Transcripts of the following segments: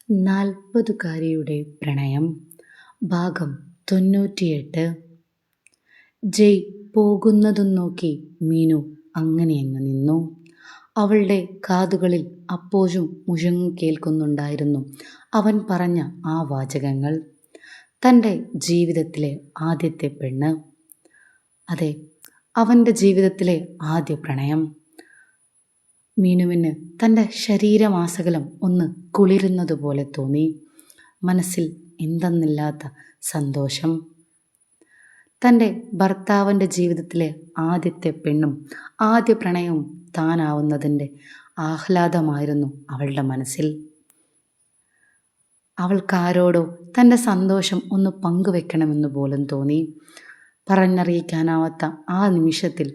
നാൽപ്പതുകാരിയുടെ പ്രണയം ഭാഗം 98. ജയ് പോകുന്നതും നോക്കി മീനു അങ്ങനെയങ്ങ് നിന്നു. അവളുടെ കാതുകളിൽ അപ്പോഴും മുഴങ്ങി കേൾക്കുന്നുണ്ടായിരുന്നു അവൻ പറഞ്ഞ ആ വാചകങ്ങൾ. തൻ്റെ ജീവിതത്തിലെ ആദ്യത്തെ പെണ്ണ്. അതെ, അവൻ്റെ ജീവിതത്തിലെ ആദ്യ പ്രണയം. മീനുവിന് തൻ്റെ ശരീരമാസകലം ഒന്ന് കുളിരുന്നതുപോലെ തോന്നി. മനസ്സിൽ എന്തെന്നില്ലാത്ത സന്തോഷം. തൻ്റെ ഭർത്താവിൻ്റെ ജീവിതത്തിലെ ആദ്യത്തെ പെണ്ണും ആദ്യ പ്രണയവും താനാവുന്നതിൻ്റെ ആഹ്ലാദമായിരുന്നു അവളുടെ മനസ്സിൽ. അവൾക്കാരോടോ തൻ്റെ സന്തോഷം ഒന്ന് പങ്കുവെക്കണമെന്ന് പോലും തോന്നി. പറഞ്ഞറിയിക്കാനാവാത്ത ആ നിമിഷത്തിൽ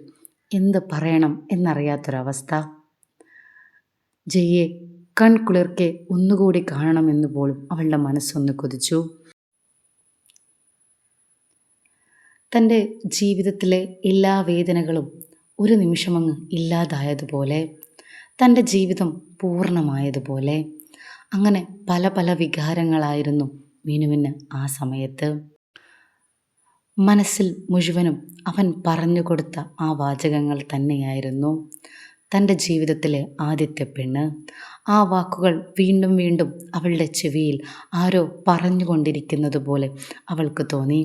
എന്ത് പറയണം എന്നറിയാത്തൊരവസ്ഥ. ജയ്യെ കൺകുളിർക്കെ ഒന്നുകൂടി കാണണമെന്ന് പോലും അവളുടെ മനസ്സൊന്ന് കൊതിച്ചു. തൻ്റെ ജീവിതത്തിലെ എല്ലാ വേദനകളും ഒരു നിമിഷമങ്ങ് ഇല്ലാതായതുപോലെ, തൻ്റെ ജീവിതം പൂർണ്ണമായതുപോലെ, അങ്ങനെ പല പല വികാരങ്ങളായിരുന്നു മീനുവിന് ആ സമയത്ത്. മനസ്സിൽ മുഴുവനും അവൻ പറഞ്ഞു കൊടുത്ത ആ വാചകങ്ങൾ തന്നെയായിരുന്നു. തൻ്റെ ജീവിതത്തിലെ ആദ്യത്തെ പെണ്ണ്. ആ വാക്കുകൾ വീണ്ടും വീണ്ടും അവളുടെ ചെവിയിൽ ആരോ പറഞ്ഞുകൊണ്ടിരിക്കുന്നത് പോലെ അവൾക്ക് തോന്നി.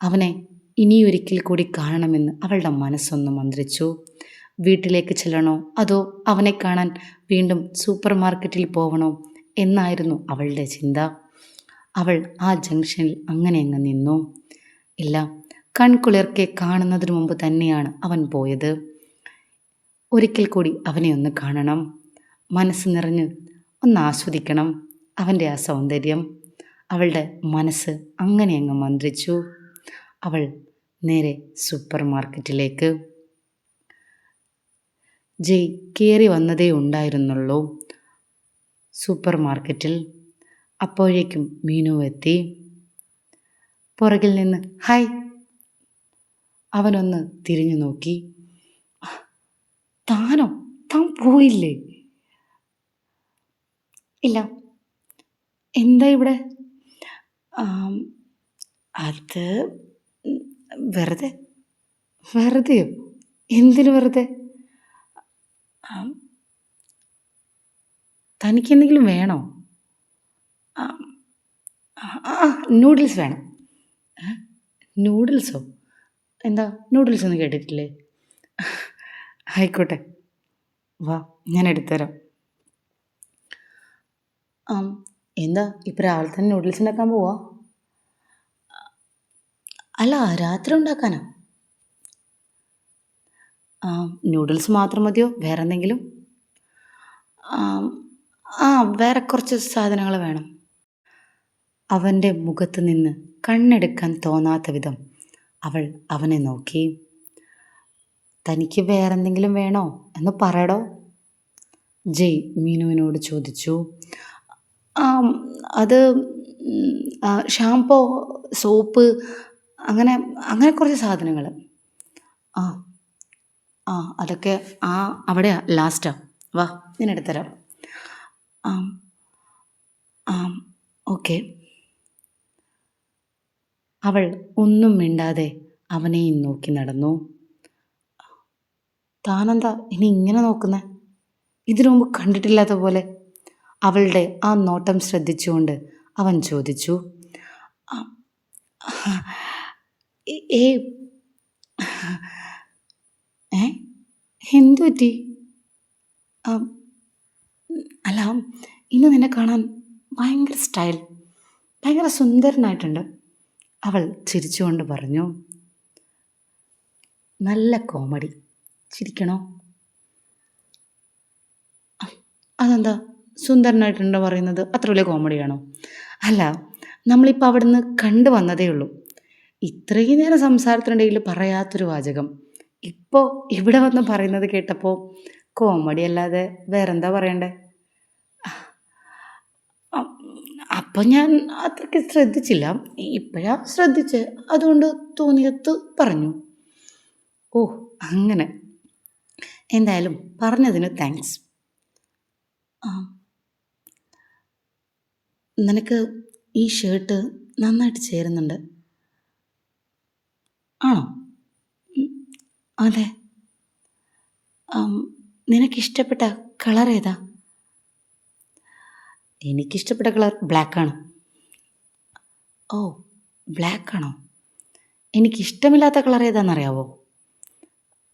അവനെ ഇനിയൊരിക്കൽ കൂടി കാണണമെന്ന് അവളുടെ മനസ്സൊന്ന് മന്ത്രിച്ചു. വീട്ടിലേക്ക് ചെല്ലണോ അതോ അവനെ കാണാൻ വീണ്ടും സൂപ്പർ മാർക്കറ്റിൽ പോവണോ എന്നായിരുന്നു അവളുടെ ചിന്ത. അവൾ ആ ജംഗ്ഷനിൽ അങ്ങനെ അങ്ങ് നിന്നു. എല്ലാം കൺകുളിർക്കെ കാണുന്നതിന് മുമ്പ് തന്നെയാണ് അവൻ പോയത്. ഒരിക്കൽ കൂടി അവനെ ഒന്ന് കാണണം, മനസ്സ് നിറഞ്ഞ് ഒന്ന് ആസ്വദിക്കണം അവൻ്റെ ആ സൗന്ദര്യം. അവളുടെ മനസ്സ് അങ്ങനെ അങ്ങ് മന്ത്രിച്ചു. അവൾ നേരെ സൂപ്പർ മാർക്കറ്റിലേക്ക്. ജയ് കയറി വന്നതേ ഉണ്ടായിരുന്നുള്ളൂ സൂപ്പർ മാർക്കറ്റിൽ. അപ്പോഴേക്കും മീനു എത്തി. പുറകിൽ നിന്ന് ഹായ്. അവനൊന്ന് തിരിഞ്ഞു നോക്കി. താനോ? താൻ പോയില്ലേ? ഇല്ല. എന്താ ഇവിടെ? അത് വെറുതെ. വെറുതെയോ? എന്തിനു വെറുതെ? തനിക്കെന്തെങ്കിലും വേണോ? നൂഡിൽസ് വേണം. നൂഡിൽസോ? എന്താ നൂഡിൽസ് ഒന്നും കേട്ടിട്ടില്ലേ? ആയിക്കോട്ടെ, വാ, ഞാൻ എടുത്തുതരാം. എന്താ ഇപ്പം രാവിലെ തന്നെ നൂഡിൽസ് ഉണ്ടാക്കാൻ പോവാ? അല്ല, രാത്രി ഉണ്ടാക്കാനാ. നൂഡിൽസ് മാത്രം മതിയോ? വേറെ എന്തെങ്കിലും? വേറെ കുറച്ച് സാധനങ്ങൾ വേണം. അവൻ്റെ മുഖത്ത് നിന്ന് കണ്ണെടുക്കാൻ തോന്നാത്ത വിധം അവൾ അവനെ നോക്കി. തനിക്ക് വേറെന്തെങ്കിലും വേണോ എന്ന് പറയടോ, ജയ് മീനുവിനോട് ചോദിച്ചു. അത് ഷാംപൂ, സോപ്പ്, അങ്ങനെ അങ്ങനെ കുറച്ച് സാധനങ്ങൾ. അതൊക്കെ അവിടെയാ ലാസ്റ്റാ. വാ, ഞാൻ എടുത്തുതരാം. ഓക്കെ. അവൾ ഒന്നും മിണ്ടാതെ അവനെയും നോക്കി നടന്നു. താനെന്താ ഇനി ഇങ്ങനെ നോക്കുന്നേ? ഇതിനു മുമ്പ് കണ്ടിട്ടില്ലാത്ത പോലെ. അവളുടെ ആ നോട്ടം ശ്രദ്ധിച്ചുകൊണ്ട് അവൻ ചോദിച്ചു. എന്തു പറ്റി? അല്ല, ഇന്ന് നിന്നെ കാണാൻ ഭയങ്കര സ്റ്റൈൽ, ഭയങ്കര സുന്ദരനായിട്ടുണ്ട്, അവൾ ചിരിച്ചുകൊണ്ട് പറഞ്ഞു. നല്ല കോമഡി. ചിരിക്കണോ? അതെന്താ സുന്ദരനായിട്ടുണ്ടോ പറയുന്നത്? അത്ര വലിയ കോമഡിയാണോ? അല്ല, നമ്മളിപ്പോൾ അവിടെ നിന്ന് കണ്ടു വന്നതേ ഉള്ളൂ. ഇത്രയും നേരം സംസാരത്തിനിടയിൽ പറയാത്തൊരു വാചകം ഇപ്പോൾ ഇവിടെ വന്ന് പറയുന്നത് കേട്ടപ്പോൾ കോമഡി അല്ലാതെ വേറെന്താ പറയണ്ടേ? അപ്പം ഞാൻ അത്രയ്ക്ക് ശ്രദ്ധിച്ചില്ല, ഇപ്പോഴാ ശ്രദ്ധിച്ച്, അതുകൊണ്ട് തോന്നിയത് പറഞ്ഞു. ഓ, അങ്ങനെ. എന്തായാലും പറഞ്ഞതിന് താങ്ക്സ്. നിനക്ക് ഈ ഷർട്ട് നന്നായിട്ട് ചേരുന്നുണ്ട്. ആണോ? ഉം, അതെ. ആം, നിനക്കിഷ്ടപ്പെട്ട കളർ ഏതാ? എനിക്കിഷ്ടപ്പെട്ട കളർ ബ്ലാക്കാണ്. ഓ, ബ്ലാക്കാണോ? എനിക്കിഷ്ടമില്ലാത്ത കളർ ഏതാണെന്നറിയാവോ?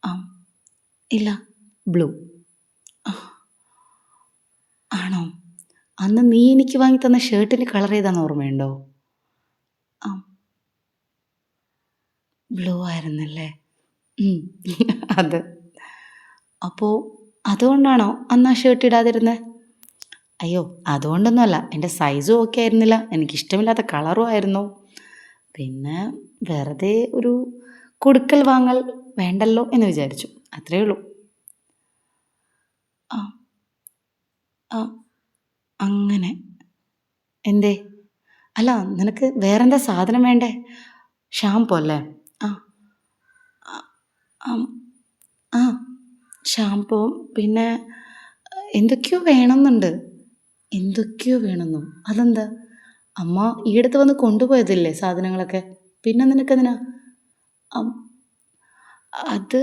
ആം, ഇല്ല. ബ്ലൂ. ആണോ? അന്ന് നീ എനിക്ക് വാങ്ങി തന്ന ഷർട്ടിൻ്റെ കളർ ഏതാണെന്ന് ഓർമ്മയുണ്ടോ? ആ, ബ്ലൂ ആയിരുന്നല്ലേ? ഉം. അത്. അപ്പോൾ അതുകൊണ്ടാണോ അന്ന് ആ ഷർട്ട് ഇടാതിരുന്നത്? അയ്യോ, അതുകൊണ്ടൊന്നുമല്ല. എൻ്റെ സൈസും ഓക്കെ ആയിരുന്നില്ല. എനിക്കിഷ്ടമില്ലാത്ത കളറും ആയിരുന്നു. പിന്നെ വെറുതെ ഒരു കൊടുക്കൽ വാങ്ങൽ വേണ്ടല്ലോ എന്ന് വിചാരിച്ചു. അത്രയേ ഉള്ളൂ. ആ, ആ, അങ്ങനെ. എന്തേ? അല്ല, നിനക്ക് വേറെന്താ സാധനം വേണ്ടേ? ഷാമ്പു അല്ലേ? ആ, ആ, ആം, ആ, ഷാമ്പൂവും പിന്നെ എന്തൊക്കെയോ വേണമെന്നുണ്ട്. എന്തൊക്കെയോ വേണമെന്നോ? അതെന്താ? അമ്മ ഈയടുത്ത് വന്ന് കൊണ്ടുപോയതല്ലേ സാധനങ്ങളൊക്കെ. പിന്നെ നിനക്കെന്തിനാ? അം, അത്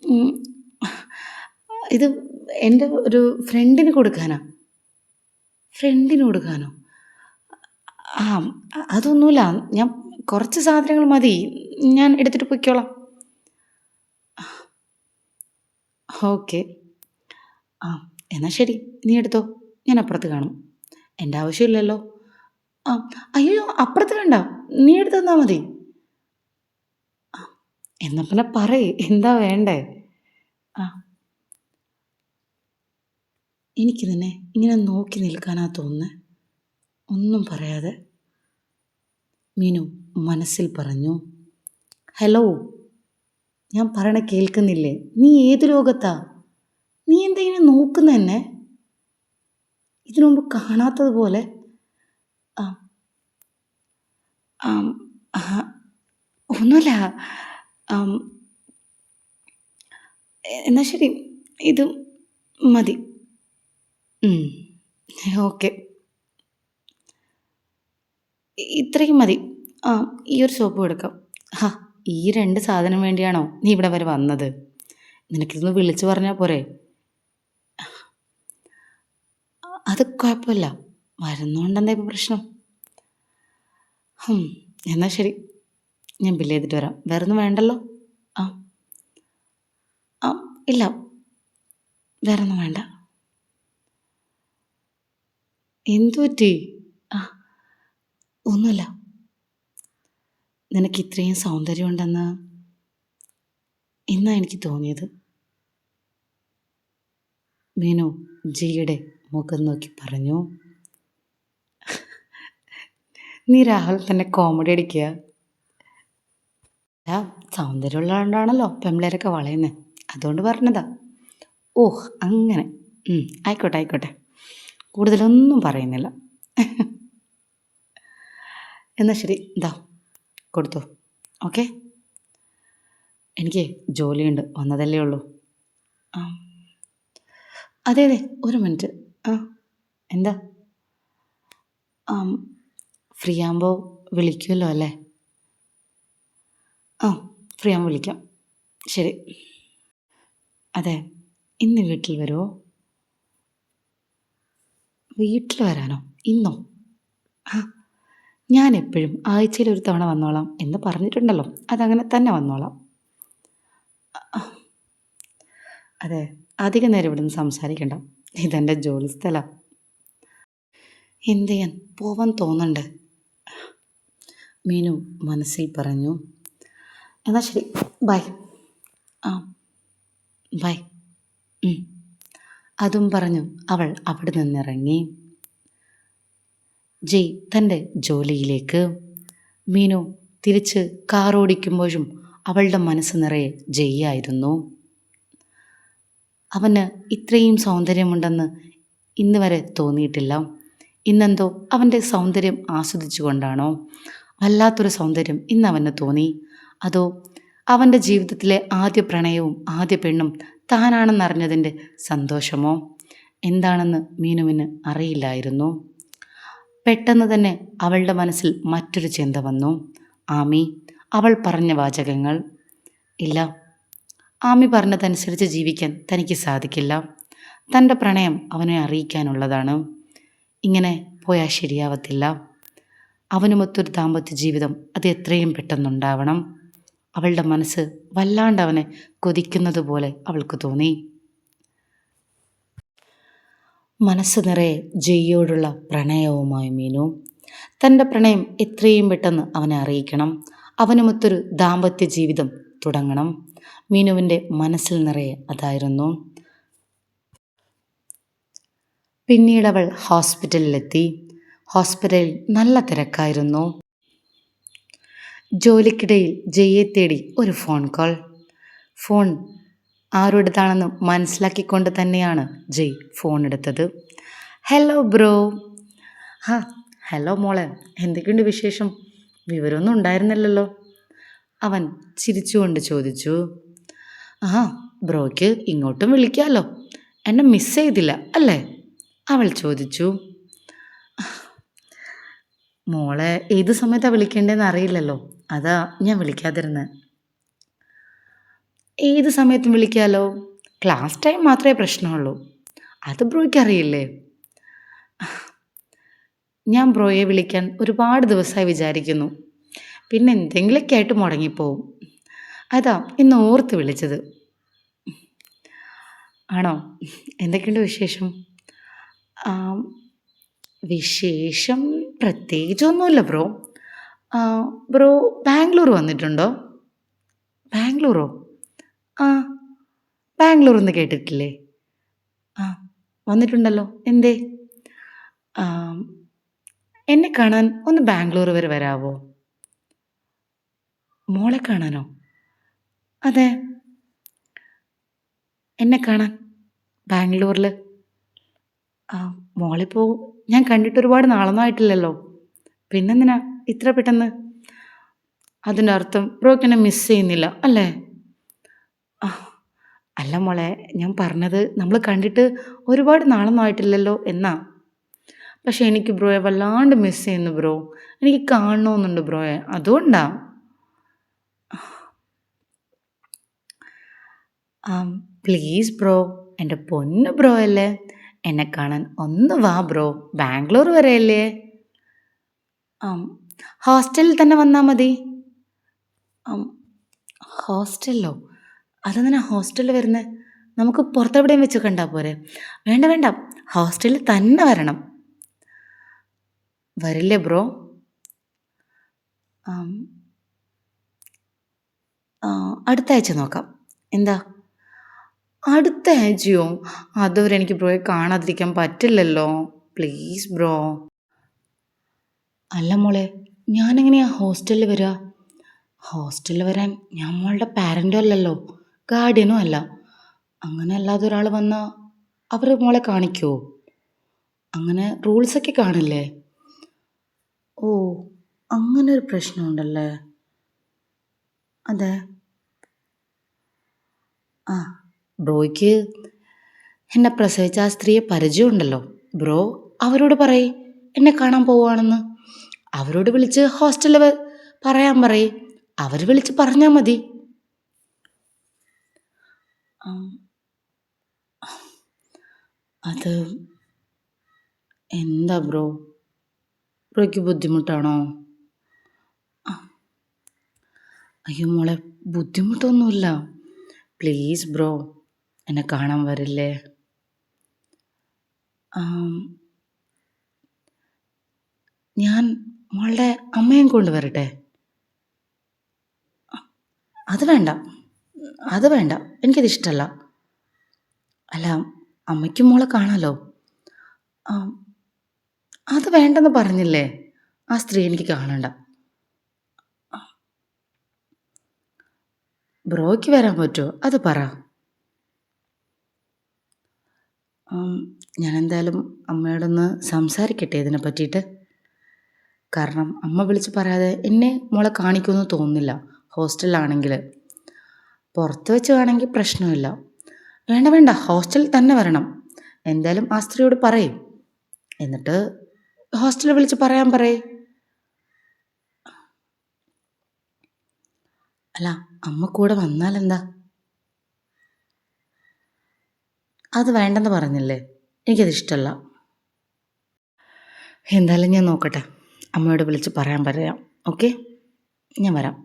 ഉം, ഇത് എൻ്റെ ഒരു ഫ്രണ്ടിന് കൊടുക്കാനാ. ഫ്രണ്ടിന് കൊടുക്കാനോ? ആ, അതൊന്നുമില്ല. ഞാൻ കുറച്ച് സാധനങ്ങൾ മതി. ഞാൻ എടുത്തിട്ട് പൊയ്ക്കോളാം. ഓക്കെ. ആ, എന്നാ ശരി. നീ എടുത്തോ. ഞാൻ അപ്പുറത്ത് കാണും. എൻ്റെ ആവശ്യമില്ലല്ലോ. ആ, അയ്യോ, അപ്പുറത്ത് വേണ്ട. നീ എടുത്ത് തന്നാൽ മതി. ആ, എന്നാ പിന്നെ പറയ്. എന്താ വേണ്ടേ? ആ, എനിക്ക് നിന്നെ ഇങ്ങനെ നോക്കി നിൽക്കാനാ തോന്നുന്നത്. ഒന്നും പറയാതെ മീനു മനസ്സിൽ പറഞ്ഞു. ഹലോ, ഞാൻ പറയണ കേൾക്കുന്നില്ലേ? നീ ഏത് ലോകത്താ? നീ എന്താ ഇങ്ങനെ നോക്കുന്ന എന്നെ? ഇതിനു മുമ്പ് കാണാത്തതുപോലെ. ആ, ആം, ആ, ഒന്നുമില്ല. ആം, എന്നാ ശരി. ഇത് മതി. ഓക്കെ. ഇത്രയും മതി. ആ, ഈ ഒരു സോപ്പും എടുക്കാം. ഹാ, ഈ 2 സാധനം വേണ്ടിയാണോ നീ ഇവിടെ വരെ വന്നത്? നിനക്കിതൊന്ന് വിളിച്ചു പറഞ്ഞാൽ പോരെ? അത് കുഴപ്പമില്ല. വരുന്നോണ്ടെന്താ ഇപ്പം പ്രശ്നം? ഹും, എന്നാ ശരി. ഞാൻ ബില്ല് ചെയ്തിട്ട് വരാം. വേറൊന്നും വേണ്ടല്ലോ? ആ, ആ, ഇല്ല. വേറൊന്നും വേണ്ട. എന്തു പറ്റി? ആ, ഒന്നുമില്ല. നിനക്ക് ഇത്രയും സൗന്ദര്യമുണ്ടെന്ന് ഇന്നാ എനിക്ക് തോന്നിയത്. മീനു ജിയുടെ മുഖം നോക്കി പറഞ്ഞു. നീ രാഹുൽ തന്നെ കോമഡി അടിക്കുക. ആ, സൗന്ദര്യമുള്ളതുകൊണ്ടാണല്ലോ പെമ്പിള്ളേരൊക്കെ വളയുന്നത്. അതുകൊണ്ട് പറഞ്ഞതാ. ഓഹ്, അങ്ങനെ. ആയിക്കോട്ടെ, ആയിക്കോട്ടെ. കൂടുതലൊന്നും പറയുന്നില്ല. എന്നാൽ ശരി. ഇതാ കൊടുത്തോ. ഓക്കെ. എനിക്ക് ജോലിയുണ്ട്. വന്നതല്ലേ ഉള്ളൂ. ആ, അതെ അതെ. ഒരു മിനിറ്റ്. ആ, എന്താ? ആം, ഫ്രീ ആകുമ്പോൾ വിളിക്കുമല്ലോ അല്ലേ? ആ, ഫ്രീ ആകുമ്പോൾ വിളിക്കാം. ശരി. അതെ, ഇന്ന് വീട്ടിൽ വരുമോ? വീട്ടിൽ വരാനോ? ഇന്നോ? ആ, ഞാൻ എപ്പോഴും ആഴ്ചയിൽ ഒരു തവണ വന്നോളാം എന്ന് പറഞ്ഞിട്ടുണ്ടല്ലോ. അതങ്ങനെ തന്നെ വന്നോളാം. അതെ, അധികം നേരം ഇവിടെ നിന്ന് സംസാരിക്കണ്ട. ഇതെൻ്റെ ജോലി സ്ഥലമാണ്. എന്ത് ചെയ്യാൻ, പോവാൻ തോന്നണ്ടേ? മീനു മനസ്സിൽ പറഞ്ഞു. എന്നാൽ ശരി, ബൈ. ആ, ബൈ. അതും പറഞ്ഞു അവൾ അവിടെ നിന്നിറങ്ങി. ജയ് തൻ്റെ ജോലിയിലേക്ക്. മീനു തിരിച്ച് കാർ ഓടിക്കുമ്പോഴും അവളുടെ മനസ്സ് നിറയെ ജയ്യായിരുന്നു. അവന് ഇത്രയും സൗന്ദര്യമുണ്ടെന്ന് ഇന്ന് വരെ തോന്നിയിട്ടില്ല. ഇന്നെന്തോ അവൻ്റെ സൗന്ദര്യം ആസ്വദിച്ചു കൊണ്ടാണോ വല്ലാത്തൊരു സൗന്ദര്യം ഇന്ന് അവന് തോന്നി. അതോ അവൻ്റെ ജീവിതത്തിലെ ആദ്യ പ്രണയവും ആദ്യ പെണ്ണും താനാണെന്നറിഞ്ഞതിൻ്റെ സന്തോഷമോ? എന്താണെന്ന് മീനുവിന് അറിയില്ലായിരുന്നു. പെട്ടെന്ന് തന്നെ അവളുടെ മനസ്സിൽ മറ്റൊരു ചിന്ത വന്നു. ആമി അവൾ പറഞ്ഞ വാചകങ്ങൾ. ഇല്ല, ആമി പറഞ്ഞതനുസരിച്ച് ജീവിക്കാൻ തനിക്ക് സാധിക്കില്ല. തൻ്റെ പ്രണയം അവനെ അറിയിക്കാനുള്ളതാണ്. ഇങ്ങനെ പോയാൽ ശരിയാവത്തില്ല. അവനുമൊത്തൊരു ദാമ്പത്യ ജീവിതം അത് എത്രയും പെട്ടെന്നുണ്ടാവണം. അവളുടെ മനസ്സ് വല്ലാണ്ട് അവനെ കൊതിക്കുന്നത് പോലെ അവൾക്ക് തോന്നി. മനസ്സ് നിറയെ ജയ്യോടുള്ള പ്രണയവുമായി മീനു. തൻ്റെ പ്രണയം എത്രയും പെട്ടെന്ന് അവനെ അറിയിക്കണം. അവനുമൊത്തൊരു ദാമ്പത്യ ജീവിതം തുടങ്ങണം. മീനുവിൻ്റെ മനസ്സിൽ നിറയെ അതായിരുന്നു. പിന്നീട് അവൾ ഹോസ്പിറ്റലിലെത്തി. ഹോസ്പിറ്റലിൽ നല്ല തിരക്കായിരുന്നു. ജോലിക്കിടയിൽ ജയ്യെ തേടി ഒരു ഫോൺ കോൾ. ഫോൺ ആരുടേതാണെന്ന് മനസ്സിലാക്കിക്കൊണ്ട് തന്നെയാണ് ജയ് ഫോൺ എടുത്തത്. Hello bro. ഹാ, ഹലോ മോളെ, എന്തൊക്കെയുണ്ട് വിശേഷം? വിവരമൊന്നും ഉണ്ടായിരുന്നില്ലല്ലോ. അവൻ ചിരിച്ചുകൊണ്ട് ചോദിച്ചു. ആ, ബ്രോയ്ക്ക് ഇങ്ങോട്ടും വിളിക്കാമല്ലോ. എന്നെ മിസ് ചെയ്തില്ല അല്ലേ? അവൾ ചോദിച്ചു. മോളെ ഏത് സമയത്താണ് വിളിക്കേണ്ടതെന്ന് അറിയില്ലല്ലോ, അതാ ഞാൻ വിളിക്കാതിരുന്നത്. ഏത് സമയത്തും വിളിക്കാമല്ലോ. ക്ലാസ് ടൈം മാത്രമേ പ്രശ്നമുള്ളൂ. അത് ബ്രോയ്ക്ക് അറിയില്ലേ? ഞാൻ ബ്രോയെ വിളിക്കാൻ ഒരുപാട് ദിവസമായി വിചാരിക്കുന്നു. പിന്നെ എന്തെങ്കിലുമൊക്കെ ആയിട്ട് മുടങ്ങിപ്പോവും. അതാ ഇന്ന് ഓർത്ത് വിളിച്ചത്. ആണോ? എന്തൊക്കെയുണ്ട് വിശേഷം? ആ, വിശേഷം പ്രത്യേകിച്ചൊന്നുമില്ല ബ്രോ. ആ, ബ്രോ ബാംഗ്ലൂർ വന്നിട്ടുണ്ടോ? ബാംഗ്ലൂരോ? ആ, ബാംഗ്ലൂർ എന്ന് കേട്ടിട്ടില്ലേ? ആ, വന്നിട്ടുണ്ടല്ലോ. എന്തേ? ആ, എന്നെ കാണാൻ ഒന്ന് ബാംഗ്ലൂർ വരെ വരാവോ? മോളെ കാണാനോ? അതെ, എന്നെ കാണാൻ ബാംഗ്ലൂരിൽ. ആ, മോളിപ്പോൾ ഞാൻ കണ്ടിട്ട് ഒരുപാട് നാളൊന്നും ആയിട്ടില്ലല്ലോ. പിന്നെന്തിനാ ഇത്ര പെട്ടെന്ന്? അതിൻ്റെ അർത്ഥം ബ്രോക്ക് എന്നെ മിസ് ചെയ്യുന്നില്ല അല്ലേ? ആ, അല്ല മോളെ, ഞാൻ പറഞ്ഞത് നമ്മൾ കണ്ടിട്ട് ഒരുപാട് നാളൊന്നും ആയിട്ടില്ലല്ലോ എന്നാ. പക്ഷെ എനിക്ക് ബ്രോയെ വല്ലാണ്ട് മിസ് ചെയ്യുന്നു ബ്രോ. എനിക്ക് കാണണമെന്നുണ്ട് ബ്രോയെ, അതുകൊണ്ടാ. പ്ലീസ് ബ്രോ, എൻ്റെ പൊന്ന് ബ്രോ അല്ലേ, എന്നെ കാണാൻ ഒന്ന് വാ ബ്രോ. ബാംഗ്ലൂർ വരെയല്ലേ? ഹോസ്റ്റലിൽ തന്നെ വന്നാൽ മതി. ഹോസ്റ്റലിലോ? അതെന്തിനാ ഹോസ്റ്റലിൽ വരുന്നത്? നമുക്ക് പുറത്തെവിടെയും വെച്ച് കണ്ടാൽ പോരെ? വേണ്ട വേണ്ട, ഹോസ്റ്റലിൽ തന്നെ വരണം. വരില്ലേ ബ്രോ? അടുത്ത ആഴ്ച നോക്കാം. എന്താ അടുത്ത ആഴ്ചയോ? അതുവരെ എനിക്ക് ബ്രോയെ കാണാതിരിക്കാൻ പറ്റില്ലല്ലോ. Please bro. അല്ല മോളെ, ഞാനെങ്ങനെയാ ഹോസ്റ്റലിൽ വരിക? ഹോസ്റ്റലിൽ വരാൻ ഞാൻ മോളുടെ പാരൻറ്റും അല്ലല്ലോ, ഗാർഡിയനും അല്ല. അങ്ങനെ അല്ലാതെ ഒരാൾ വന്നാൽ അവർ മോളെ കാണിക്കുമോ? അങ്ങനെ റൂൾസൊക്കെ കാണില്ലേ? ഓ, അങ്ങനെ ഒരു പ്രശ്നമുണ്ടല്ലേ? അതെ. ആ, ബ്രോയ്ക്ക് എന്നെ പ്രസവിച്ച ആ സ്ത്രീയെ പരിചയമുണ്ടല്ലോ. ബ്രോ അവരോട് പറയ് എന്നെ കാണാൻ പോവുകയാണെന്ന്. അവരോട് വിളിച്ച് ഹോസ്റ്റലിൽ പറയാൻ പറയ്. അവർ വിളിച്ച് പറഞ്ഞാൽ മതി. അത് എന്താ ബ്രോ, ബ്രോയ്ക്ക് ബുദ്ധിമുട്ടാണോ? അയ്യോ മോളെ, ബുദ്ധിമുട്ടൊന്നുമില്ല. പ്ലീസ് ബ്രോ, എന്നെ കാണാൻ വരില്ലേ? ഞാൻ മോളുടെ അമ്മയും കൊണ്ടുവരട്ടെ? അത് വേണ്ട, അത് വേണ്ട, എനിക്കതിഷ്ടമല്ല. അല്ല, അമ്മയ്ക്കും മോളെ കാണാമല്ലോ. അത് വേണ്ടെന്ന് പറഞ്ഞില്ലേ? ആ സ്ത്രീ എനിക്ക് കാണണ്ട. ബ്രോയ്ക്ക് വരാൻ പറ്റുമോ? അത് പറ. ഞാൻ എന്തായാലും അമ്മയോടൊന്ന് സംസാരിക്കട്ടെ ഇതിനെ പറ്റിയിട്ട്. കാരണം അമ്മ വിളിച്ച് പറയാതെ എന്നെ മോളെ കാണിക്കുമെന്ന് തോന്നുന്നില്ല. ഹോസ്റ്റലിലാണെങ്കിൽ പുറത്ത് വെച്ച് വേണമെങ്കിൽ പ്രശ്നമില്ല. വേണ്ട വേണ്ട, ഹോസ്റ്റലിൽ തന്നെ വരണം. എന്തായാലും ആ സ്ത്രീയോട് പറയും. എന്നിട്ട് ഹോസ്റ്റലിൽ വിളിച്ച് പറയാൻ പറയ്. അല്ല, അമ്മ കൂടെ വന്നാലെന്താ? അത് വേണ്ടെന്ന് പറഞ്ഞില്ലേ, എനിക്കത് ഇഷ്ടമല്ല. എന്തായാലും ഞാൻ നോക്കട്ടെ, അമ്മയോട് വിളിച്ച് പറയാം. ഓക്കെ, ഞാൻ വരാം.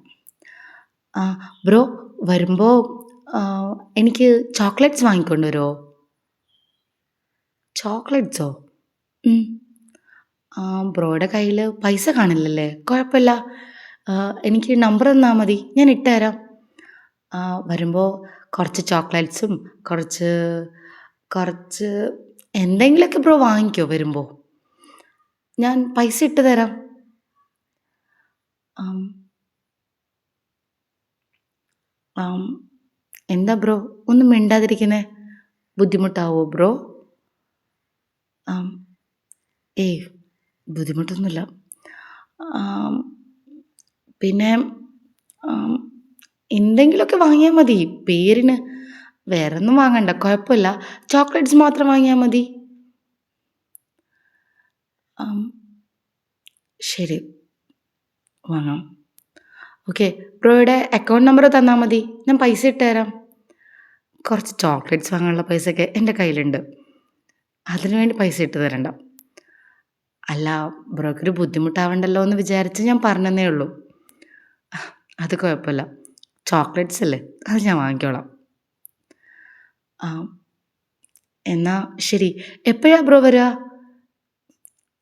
ആ ബ്രോ, വരുമ്പോൾ എനിക്ക് ചോക്ലേറ്റ്സ് വാങ്ങിക്കൊണ്ട് വരുമോ? ചോക്ലേറ്റ്സോ? ഉം. ബ്രോയുടെ കയ്യിൽ പൈസ കാണില്ലല്ലേ? കുഴപ്പമില്ല, എനിക്ക് നമ്പർ തന്നാൽ മതി, ഞാൻ ഇട്ടുതരാം. വരുമ്പോൾ കുറച്ച് ചോക്ലേറ്റ്സും കുറച്ച് കുറച്ച് എന്തെങ്കിലുമൊക്കെ ബ്രോ വാങ്ങിക്കോ വരുമ്പോൾ, ഞാൻ പൈസ ഇട്ട് തരാം. ആം, ആം, എന്താ ബ്രോ ഒന്നും മിണ്ടാതിരിക്കുന്നേ? ബുദ്ധിമുട്ടാവോ ബ്രോ? ആം, ഏയ് ബുദ്ധിമുട്ടൊന്നുമില്ല. ആം, പിന്നെ ആം, എന്തെങ്കിലുമൊക്കെ വാങ്ങിയാൽ മതി പേരിന്, വേറെ ഒന്നും വാങ്ങണ്ട, കുഴപ്പമില്ല. ചോക്ലേറ്റ്സ് മാത്രം വാങ്ങിയാൽ മതി. ആം, ശരി, വാങ്ങാം. ഓക്കെ, ബ്രോയുടെ അക്കൗണ്ട് നമ്പർ തന്നാൽ മതി, ഞാൻ പൈസ ഇട്ട് തരാം. കുറച്ച് ചോക്ലേറ്റ്സ് വാങ്ങാനുള്ള പൈസയൊക്കെ എൻ്റെ കയ്യിലുണ്ട്, അതിനു വേണ്ടി പൈസ ഇട്ട് തരണ്ട. അല്ല, ബ്രോയ്ക്കൊരു ബുദ്ധിമുട്ടാവണ്ടല്ലോ എന്ന് വിചാരിച്ച് ഞാൻ പറഞ്ഞതേ ഉള്ളൂ. അത് കുഴപ്പമില്ല, ചോക്ലേറ്റ്സ് അല്ലേ, അത് ഞാൻ വാങ്ങിക്കോളാം. ആ, എന്നാ ശരി, എപ്പോഴാ ബ്രോ വരിക?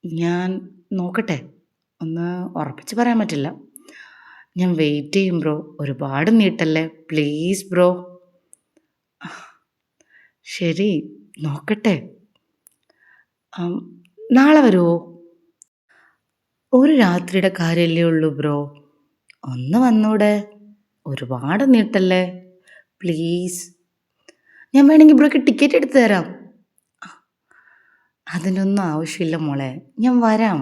ഞാൻ നോക്കട്ടെ, ഒന്ന് ഉറപ്പിച്ച് പറയാൻ പറ്റില്ല. ഞാൻ വെയിറ്റ് ചെയ്യും ബ്രോ, ഒരുപാട് നീട്ടല്ലേ പ്ലീസ് ബ്രോ. ശരി, നോക്കട്ടെ. ആം, നാളെ വരുമോ? ഒരു രാത്രിയുടെ കാര്യമല്ലേ ഉള്ളൂ ബ്രോ, ഒന്ന് വന്നൂടെ, ഒരുപാട് നീട്ടല്ലേ പ്ലീസ്. ഞാൻ വേണമെങ്കിൽ ബ്രോയ്ക്ക് ടിക്കറ്റ് എടുത്ത് തരാം. അതിനൊന്നും ആവശ്യമില്ല മോളെ, ഞാൻ വരാം.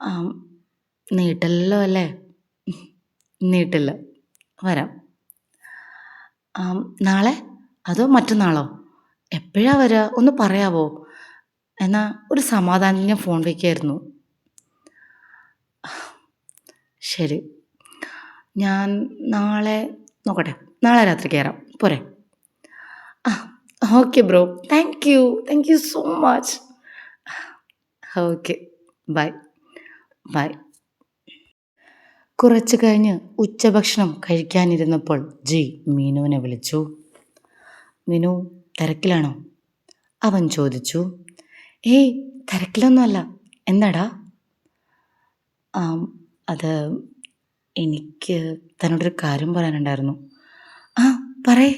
ആം, നീട്ടല്ലോ അല്ലേ? നീട്ടില്ല, വരാം. നാളെ അതോ മറ്റന്നാളോ? എപ്പോഴാ വരിക ഒന്ന് പറയാവോ? എന്നാൽ ഒരു സമാധാനത്തിന് ഞാൻ ഫോൺ വയ്ക്കായിരുന്നു. ശരി, ഞാൻ നാളെ നോക്കട്ടെ, നാളെ രാത്രി കയറാം പോരെ? ആ, okay bro, thank you so much. Okay, bye bye. കുറച്ച് കഴിഞ്ഞ് ഉച്ചഭക്ഷണം കഴിക്കാനിരുന്നപ്പോൾ ജി മീനുവിനെ വിളിച്ചു. മീനു, തിരക്കിലാണോ? അവൻ ചോദിച്ചു. ഏയ്, തിരക്കിലൊന്നുമല്ല, എന്താടാ? അത് എനിക്ക് തന്നോടൊരു കാര്യം പറയാനുണ്ടായിരുന്നു. ആ, പറയേ.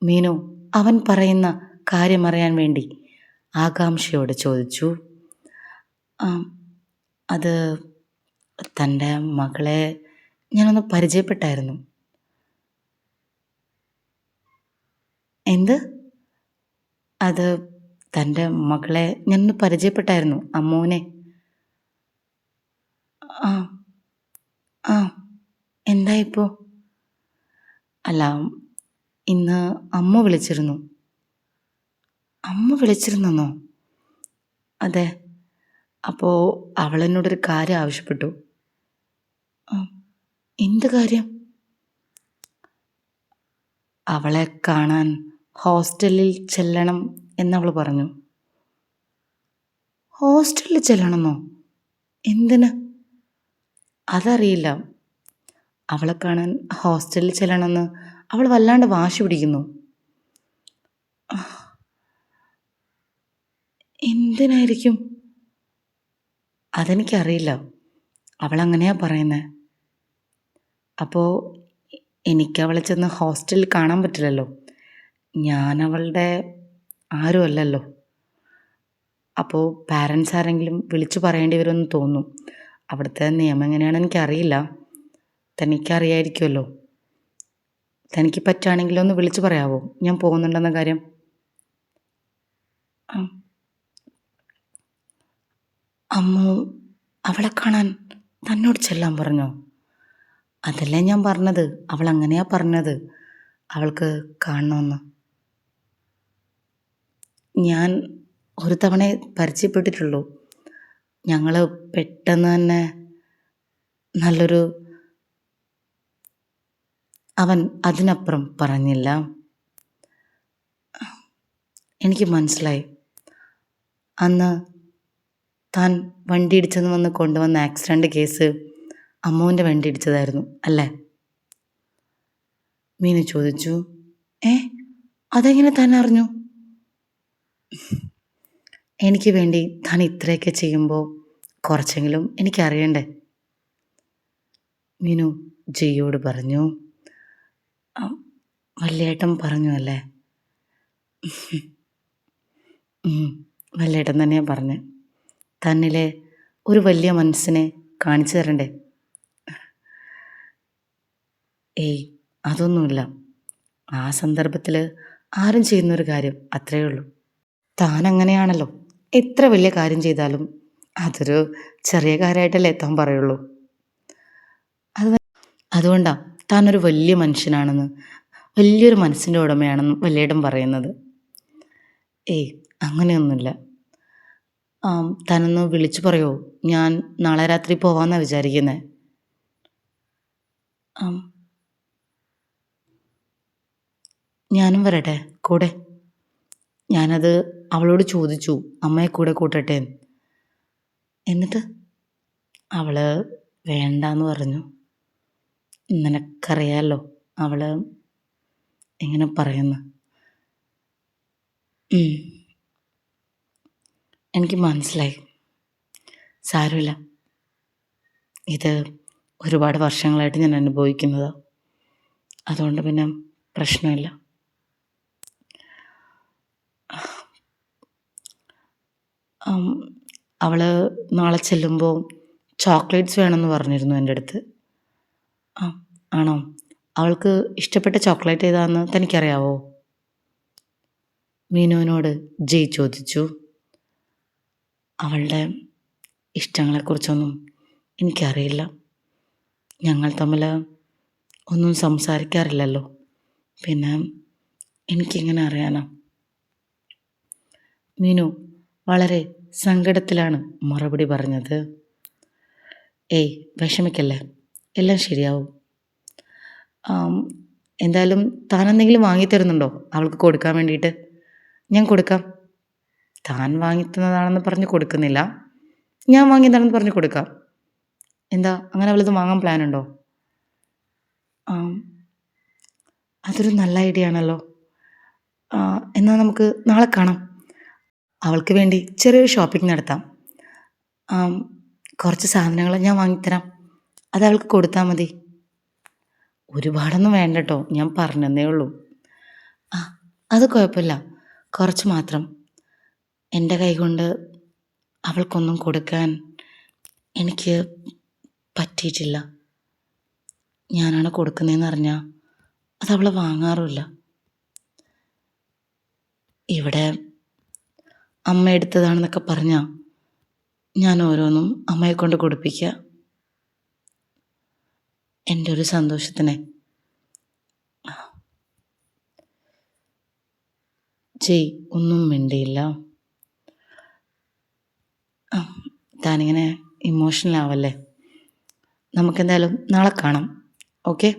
മീനു അവൻ പറയുന്ന കാര്യമറിയാൻ വേണ്ടി ആകാംക്ഷയോട് ചോദിച്ചു. അത് തൻ്റെ മകളെ ഞാനൊന്ന് പരിചയപ്പെട്ടായിരുന്നു. എന്ത്? അത് തൻ്റെ മകളെ ഞാനൊന്ന് പരിചയപ്പെട്ടായിരുന്നു, അമ്മൂനെ. ആ ആ, എന്തായിപ്പോൾ? അല്ല, ഇന്ന് അമ്മ വിളിച്ചിരുന്നു. അമ്മ വിളിച്ചിരുന്നെന്നോ? അതെ, അപ്പോൾ അവളെന്നോടൊരു കാര്യം ആവശ്യപ്പെട്ടു. ആ, എന്ത് കാര്യം? അവളെ കാണാൻ ഹോസ്റ്റലിൽ ചെല്ലണം എന്നവൾ പറഞ്ഞു. ഹോസ്റ്റലിൽ ചെല്ലണമെന്നോ? എന്തിന്? അതറിയില്ല, അവളെ കാണാൻ ഹോസ്റ്റലിൽ ചെല്ലണമെന്ന് അവൾ വല്ലാണ്ട് വാശി പിടിക്കുന്നു. എന്തിനായിരിക്കും? അതെനിക്കറിയില്ല, അവളങ്ങനെയാ പറയുന്നത്. അപ്പോൾ എനിക്കവളെ ചെന്ന് ഹോസ്റ്റലിൽ കാണാൻ പറ്റില്ലല്ലോ, ഞാനവളുടെ ആരും അല്ലല്ലോ. അപ്പോൾ പാരൻസ് ആരെങ്കിലും വിളിച്ചു പറയേണ്ടി വരുമെന്ന് തോന്നുന്നു. അവിടുത്തെ നിയമം എങ്ങനെയാണെന്ന് എനിക്കറിയില്ല, തനിക്കറിയായിരിക്കുമല്ലോ. തനിക്ക് പറ്റുകയാണെങ്കിൽ ഒന്ന് വിളിച്ചു പറയാമോ ഞാൻ പോകുന്നുണ്ടെന്ന കാര്യം? അമ്മു അവളെ കാണാൻ തന്നോട് ചെല്ലാൻ പറഞ്ഞോ? അതല്ലേ ഞാൻ പറഞ്ഞത്, അവൾ അങ്ങനെയാ പറഞ്ഞത്, അവൾക്ക് കാണണമെന്ന്. ഞാൻ ഒരു തവണ പരിചയപ്പെട്ടിട്ടുള്ളൂ. ഞങ്ങൾ പെട്ടെന്ന് തന്നെ നല്ലൊരു അവൻ അതിനപ്പുറം പറഞ്ഞില്ല. എനിക്ക് മനസ്സിലായി. അന്ന് താൻ വണ്ടി ഇടിച്ചെന്ന് വന്ന് കൊണ്ടുവന്ന ആക്സിഡൻ്റ് കേസ് അമ്മുവിൻ്റെ വണ്ടി ഇടിച്ചതായിരുന്നു അല്ലേ? മീനു ചോദിച്ചു. ഏ അതെങ്ങനെ താൻ അറിഞ്ഞു? എനിക്ക് വേണ്ടി താൻ ഇത്രയൊക്കെ ചെയ്യുമ്പോൾ കുറച്ചെങ്കിലും എനിക്കറിയണ്ടേ? മീനു ജയ്യോട് പറഞ്ഞു. വല്യേട്ടൻ പറഞ്ഞു അല്ലേ? വല്യേട്ടൻ തന്നെയാണ് പറഞ്ഞത്. തന്നിലെ ഒരു വലിയ മനസ്സിനെ കാണിച്ചു തരണ്ടേ? ഏയ് അതൊന്നുമില്ല. ആ സന്ദർഭത്തിൽ ആരും ചെയ്യുന്നൊരു കാര്യം അത്രയേ ഉള്ളൂ. താൻ അങ്ങനെയാണല്ലോ, എത്ര വലിയ കാര്യം ചെയ്താലും അതൊരു ചെറിയ കാര്യമായിട്ടല്ലേ താൻ പറയുള്ളൂ. അതുകൊണ്ടാണ് താനൊരു വലിയ മനുഷ്യനാണെന്ന്, വലിയൊരു മനസ്സിൻ്റെ ഉടമയാണെന്ന് വല്യേട്ടൻ പറയുന്നത്. ഏയ് അങ്ങനെയൊന്നുമില്ല. താനൊന്ന് വിളിച്ചു പറയുമോ? ഞാൻ നാളെ രാത്രി പോവാമെന്നാണ് വിചാരിക്കുന്നത്. ഞാനും വരട്ടെ കൂടെ? ഞാനത് അവളോട് ചോദിച്ചു, അമ്മയെ കൂടെ കൂട്ടട്ടെ. എന്നിട്ട് അവൾ വേണ്ടാന്ന് പറഞ്ഞു. നിനക്കറിയാലോ അവൾ എങ്ങനെ പറയുന്നു. എനിക്ക് മനസ്സിലായി. സാരമില്ല, ഇത് ഒരുപാട് വർഷങ്ങളായിട്ട് ഞാൻ അനുഭവിക്കുന്നതാണ്. അതുകൊണ്ട് പിന്നെ പ്രശ്നമില്ല. അവൾ നാളെ ചെല്ലുമ്പോൾ ചോക്ലേറ്റ്സ് വേണമെന്ന് പറഞ്ഞിരുന്നു എൻ്റെ അടുത്ത്. ആണോ? അവൾക്ക് ഇഷ്ടപ്പെട്ട ചോക്ലേറ്റ് ഏതാണെന്ന് തനിക്കറിയാവോ? മീനുവിനോട് ജയ് ചോദിച്ചു. അവളുടെ ഇഷ്ടങ്ങളെക്കുറിച്ചൊന്നും എനിക്കറിയില്ല. ഞങ്ങൾ തമ്മിൽ ഒന്നും സംസാരിക്കാറില്ലല്ലോ, പിന്നെ എനിക്കെങ്ങനെ അറിയാനാ? മീനു വളരെ സങ്കടത്തിലാണ് മറുപടി പറഞ്ഞത്. ഏയ് വിഷമിക്കല്ലേ, എല്ലാം ശരിയാവും. എന്തായാലും താനെന്തെങ്കിലും വാങ്ങിത്തരുന്നുണ്ടോ അവൾക്ക് കൊടുക്കാൻ വേണ്ടിയിട്ട്? ഞാൻ കൊടുക്കാം. താൻ വാങ്ങിത്തന്നതാണെന്ന് പറഞ്ഞ് കൊടുക്കുന്നില്ല, ഞാൻ വാങ്ങിയതാണെന്ന് പറഞ്ഞ് കൊടുക്കാം. എന്താ അങ്ങനെ അവളിത് വാങ്ങാൻ പ്ലാനുണ്ടോ? അതൊരു നല്ല ഐഡിയ ആണല്ലോ. എന്നാൽ നമുക്ക് നാളെ കാണാം. അവൾക്ക് വേണ്ടി ചെറിയൊരു ഷോപ്പിംഗ് നടത്താം. കുറച്ച് സാധനങ്ങൾ ഞാൻ വാങ്ങിത്തരാം, അത് അവൾക്ക് കൊടുത്താൽ മതി. ഒരുപാടൊന്നും വേണ്ട കേട്ടോ, ഞാൻ പറഞ്ഞതേ ഉള്ളൂ. അത് കുഴപ്പമില്ല, കുറച്ച് മാത്രം. എൻ്റെ കൈ കൊണ്ട് അവൾക്കൊന്നും കൊടുക്കാൻ എനിക്ക് പറ്റിയിട്ടില്ല. ഞാനാണ് കൊടുക്കുന്നതെന്ന് അറിഞ്ഞാൽ അതവൾ വാങ്ങാറുമില്ല. ഇവിടെ അമ്മ എടുത്തതാണെന്നൊക്കെ പറഞ്ഞാൽ ഞാൻ ഓരോന്നും അമ്മയെ കൊണ്ട് കൊടുപ്പിക്കുക, എൻ്റെ ഒരു സന്തോഷത്തിന്. ജയ് ഒന്നും മിണ്ടിയില്ല. താനിങ്ങനെ ഇമോഷണൽ ആവല്ലേ. നമുക്കെന്തായാലും നാളെ കാണാം, ഓക്കെ?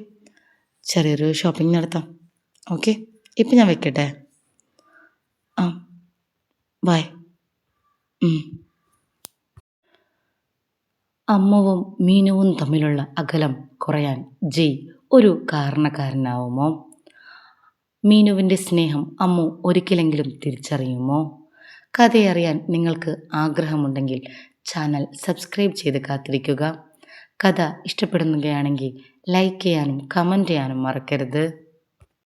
ചെറിയൊരു ഷോപ്പിംഗ് നടത്താം, ഓക്കെ? ഇപ്പം ഞാൻ വെക്കട്ടെ. ബൈ. അമ്മുവും മീനുവും തമ്മിലുള്ള അകലം കുറയാൻ ജയ് ഒരു കാരണക്കാരനാവുമോ? മീനുവിൻ്റെ സ്നേഹം അമ്മു ഒരിക്കലെങ്കിലും തിരിച്ചറിയുമോ? കഥയറിയാൻ നിങ്ങൾക്ക് ആഗ്രഹമുണ്ടെങ്കിൽ ചാനൽ സബ്സ്ക്രൈബ് ചെയ്ത് കാത്തിരിക്കുക. കഥ ഇഷ്ടപ്പെടുകയാണെങ്കിൽ ലൈക്ക് ചെയ്യാനും കമൻറ്റ് ചെയ്യാനും മറക്കരുത്.